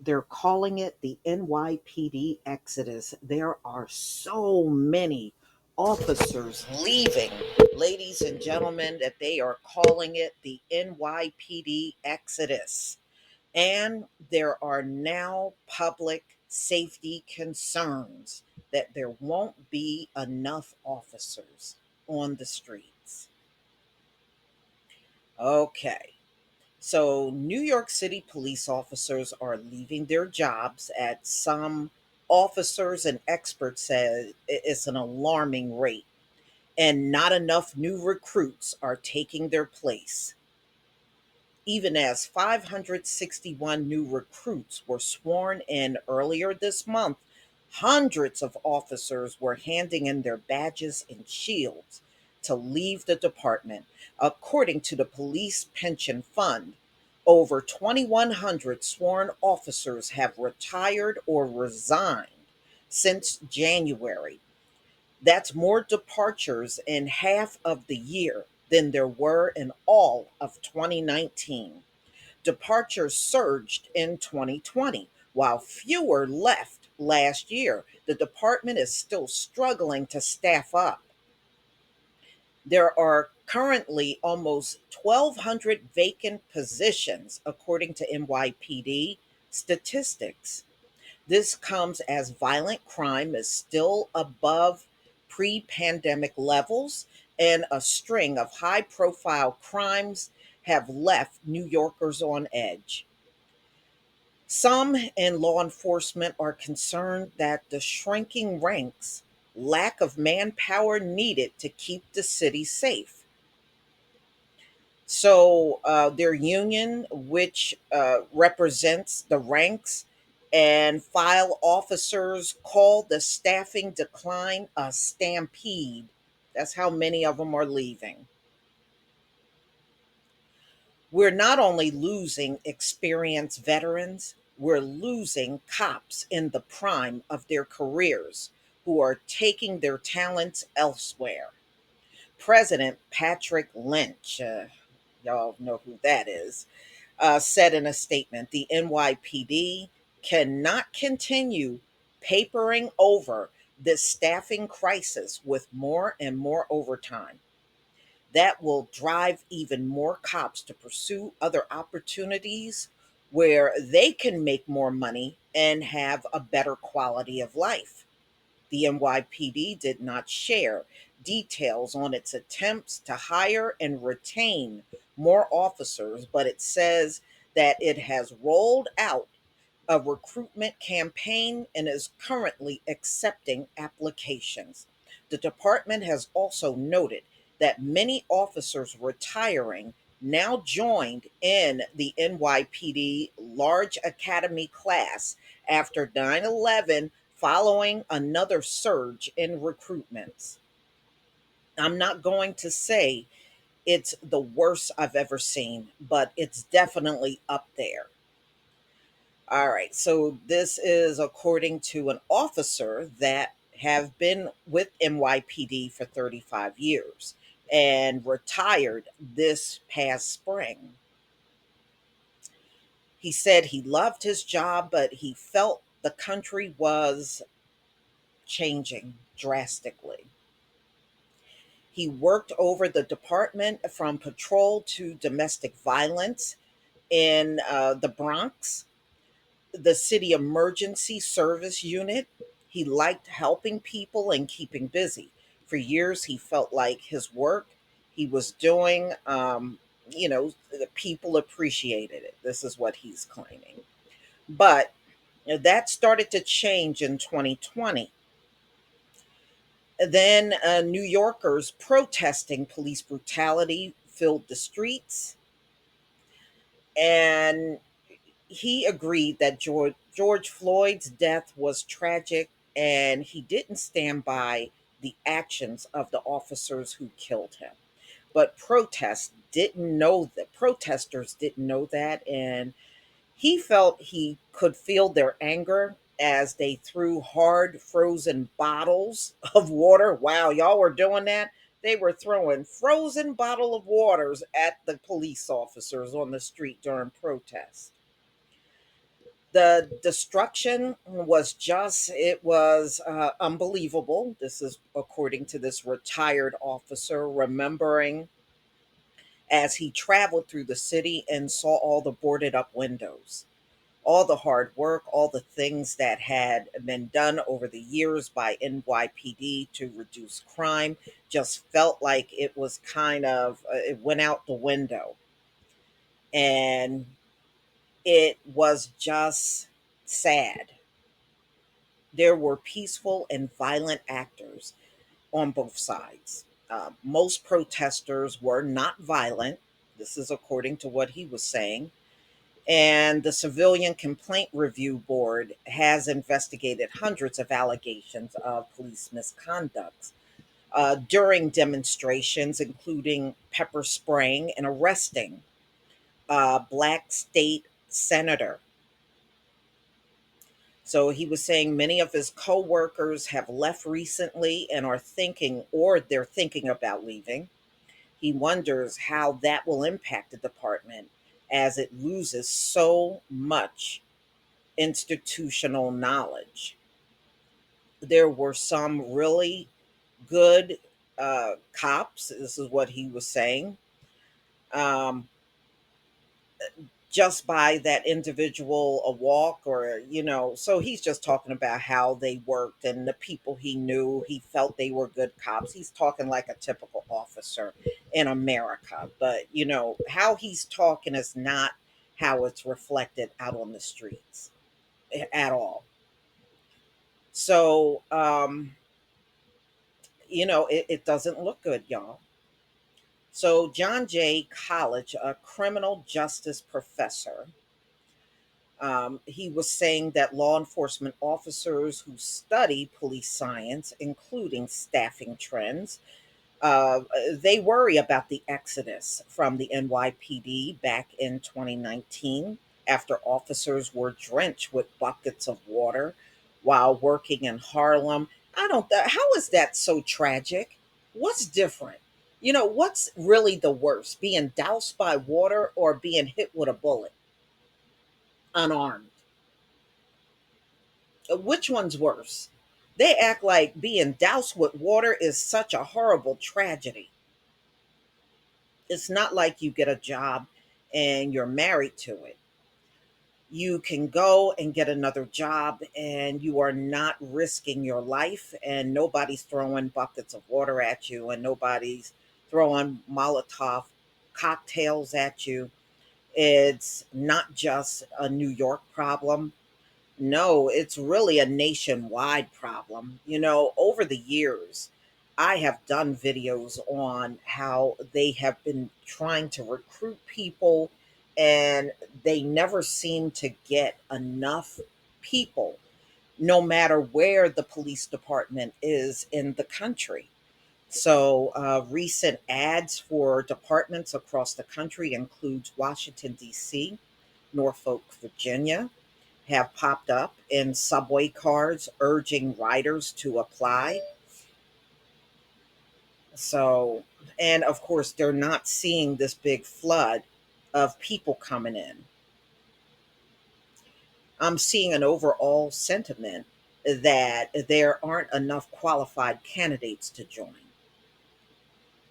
They're calling it the NYPD Exodus. There are so many officers leaving, ladies and gentlemen, that they are calling it the NYPD Exodus. And there are now public safety concerns that there won't be enough officers on the streets. Okay. So, New York City police officers are leaving their jobs at some officers and experts say it's an alarming rate, and not enough new recruits are taking their place. Even as 561 new recruits were sworn in earlier this month, hundreds of officers were handing in their badges and shields to leave the department. According to the Police Pension Fund, over 2,100 sworn officers have retired or resigned since January. That's more departures in half of the year than there were in all of 2019. Departures surged in 2020, while fewer left last year. The department is still struggling to staff up. There are currently almost 1,200 vacant positions, according to NYPD statistics. This comes as violent crime is still above pre pandemic levels, and a string of high profile crimes have left New Yorkers on edge. Some in law enforcement are concerned that the shrinking ranks, lack of manpower needed to keep the city safe. So, their union, which represents the ranks and file officers, call the staffing decline a stampede. That's how many of them are leaving. We're not only losing experienced veterans, we're losing cops in the prime of their careers who are taking their talents elsewhere. President Patrick Lynch, y'all know who that is, said in a statement the NYPD cannot continue papering over this staffing crisis with more and more overtime. That will drive even more cops to pursue other opportunities where they can make more money and have a better quality of life. The NYPD did not share details on its attempts to hire and retain more officers, but it says that it has rolled out a recruitment campaign and is currently accepting applications. The department has also noted that many officers retiring now joined in the NYPD large academy class after 9/11, following another surge in recruitments. I'm not going to say it's the worst I've ever seen, but it's definitely up there. All right, so this is according to an officer that have been with NYPD for 35 years and retired this past spring. He said he loved his job, but he felt the country was changing drastically. He worked over the department from patrol to domestic violence in the Bronx, the city emergency service unit. He liked helping people and keeping busy. For years, he felt like his work he was doing, the people appreciated it. This is what he's claiming. But that started to change in 2020. Then New Yorkers protesting police brutality filled the streets, and he agreed that George Floyd's death was tragic, and he didn't stand by the actions of the officers who killed him. But protesters didn't know that, and he felt he could feel their anger as they threw hard frozen bottles of water. Wow, y'all were doing that? They were throwing frozen bottle of waters at the police officers on the street during protests. The destruction was just, it was unbelievable. This is according to this retired officer, remembering as he traveled through the city and saw all the boarded up windows, all the hard work, all the things that had been done over the years by NYPD to reduce crime just felt like it was kind of, it went out the window. And it was just sad. There were peaceful and violent actors on both sides. Most protesters were not violent. This is according to what he was saying. And the Civilian Complaint Review Board has investigated hundreds of allegations of police misconduct during demonstrations, including pepper spraying and arresting a black state senator. So he was saying many of his co-workers have left recently and are thinking, or they're thinking about leaving. He wonders how that will impact the department as it loses so much institutional knowledge. There were some really good cops. This is what he was saying. Um, just by that individual a walk, or so he's just talking about how they worked and the people he knew, he felt they were good cops. He's talking like a typical officer in America, but how he's talking is not how it's reflected out on the streets at all. So it doesn't look good, y'all. So John Jay College, a criminal justice professor, he was saying that law enforcement officers who study police science, including staffing trends, uh, they worry about the exodus from the NYPD back in 2019 after officers were drenched with buckets of water while working in Harlem. I don't, how is that so tragic? What's different? What's really the worst, being doused by water or being hit with a bullet unarmed? Which one's worse? They act like being doused with water is such a horrible tragedy. It's not like you get a job and you're married to it. You can go and get another job and you are not risking your life, and nobody's throwing buckets of water at you, and nobody's throwing Molotov cocktails at you. It's not just a New York problem. No, it's really a nationwide problem. Over the years, I have done videos on how they have been trying to recruit people, and they never seem to get enough people, no matter where the police department is in the country. So, recent ads for departments across the country includes Washington, D.C., Norfolk, Virginia, have popped up in subway cars urging riders to apply. So, and of course, they're not seeing this big flood of people coming in. I'm seeing an overall sentiment that there aren't enough qualified candidates to join.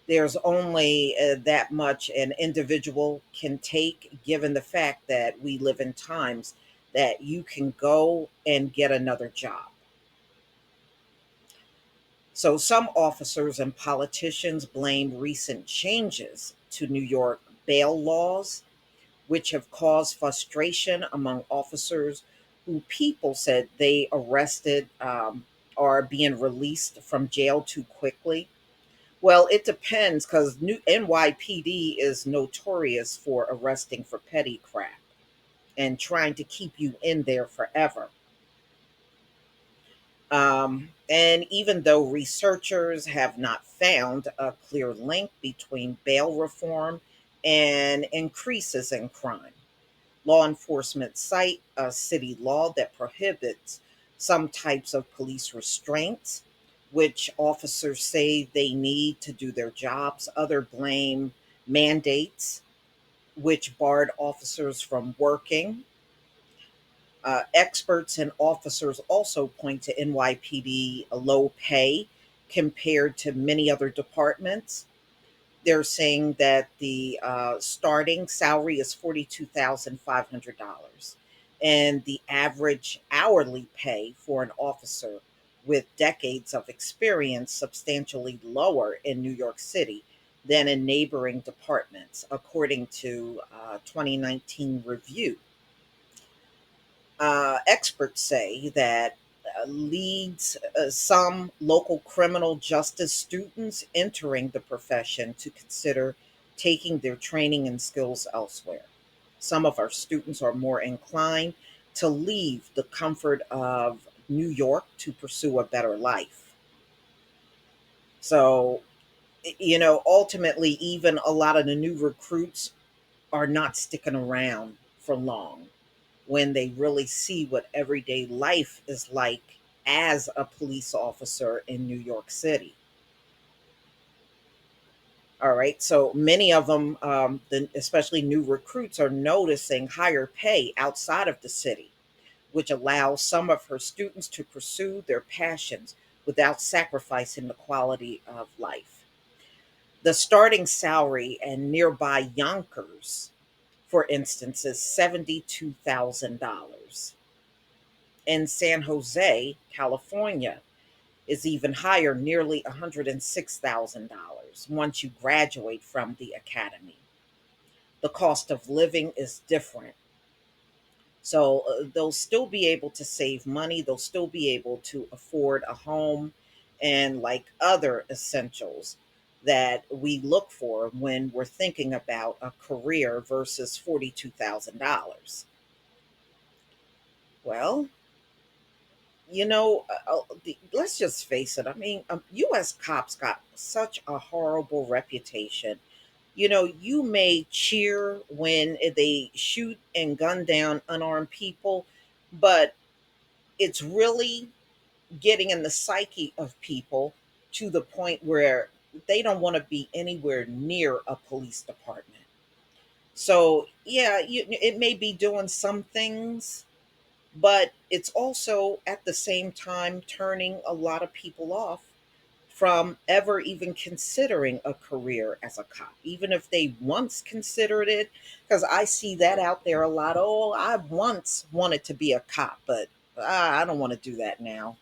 There's only that much an individual can take, given the fact that we live in times that you can go and get another job. So some officers and politicians blame recent changes to New York bail laws, which have caused frustration among officers who people said they arrested are being released from jail too quickly. Well, it depends, because NYPD is notorious for arresting for petty crap and trying to keep you in there forever. And even though researchers have not found a clear link between bail reform and increases in crime, law enforcement cite a city law that prohibits some types of police restraints, which officers say they need to do their jobs. Other blame mandates, which barred officers from working. Experts and officers also point to NYPD low pay compared to many other departments. They're saying that the starting salary is $42,500, and the average hourly pay for an officer with decades of experience substantially lower in New York City than in neighboring departments, according to a 2019 review. Experts say that leads some local criminal justice students entering the profession to consider taking their training and skills elsewhere. Some of our students are more inclined to leave the comfort of New York to pursue a better life. So, ultimately, even a lot of the new recruits are not sticking around for long when they really see what everyday life is like as a police officer in New York City. All right. So many of them, especially new recruits, are noticing higher pay outside of the city, which allows some of her students to pursue their passions without sacrificing the quality of life. The starting salary in nearby Yonkers, for instance, is $72,000. In San Jose, California, is even higher, nearly $106,000 once you graduate from the academy. The cost of living is different. So they'll still be able to save money, they'll still be able to afford a home and like other essentials that we look for when we're thinking about a career versus $42,000. Well, let's just face it. I mean, U.S. cops got such a horrible reputation. You may cheer when they shoot and gun down unarmed people, but it's really getting in the psyche of people to the point where they don't want to be anywhere near a police department. So, yeah, it may be doing some things, but it's also at the same time turning a lot of people off from ever even considering a career as a cop, even if they once considered it. Because I see that out there a lot. Oh, I once wanted to be a cop, but I don't want to do that now.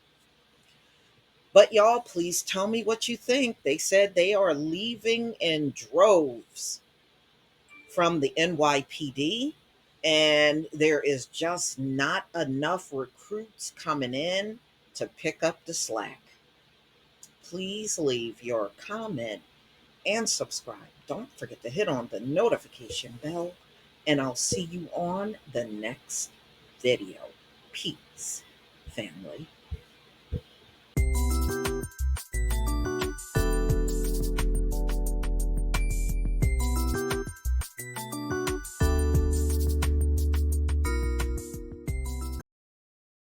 But y'all, please tell me what you think. They said they are leaving in droves from the NYPD, and there is just not enough recruits coming in to pick up the slack. Please leave your comment and subscribe. Don't forget to hit on the notification bell, and I'll see you on the next video. Peace, family.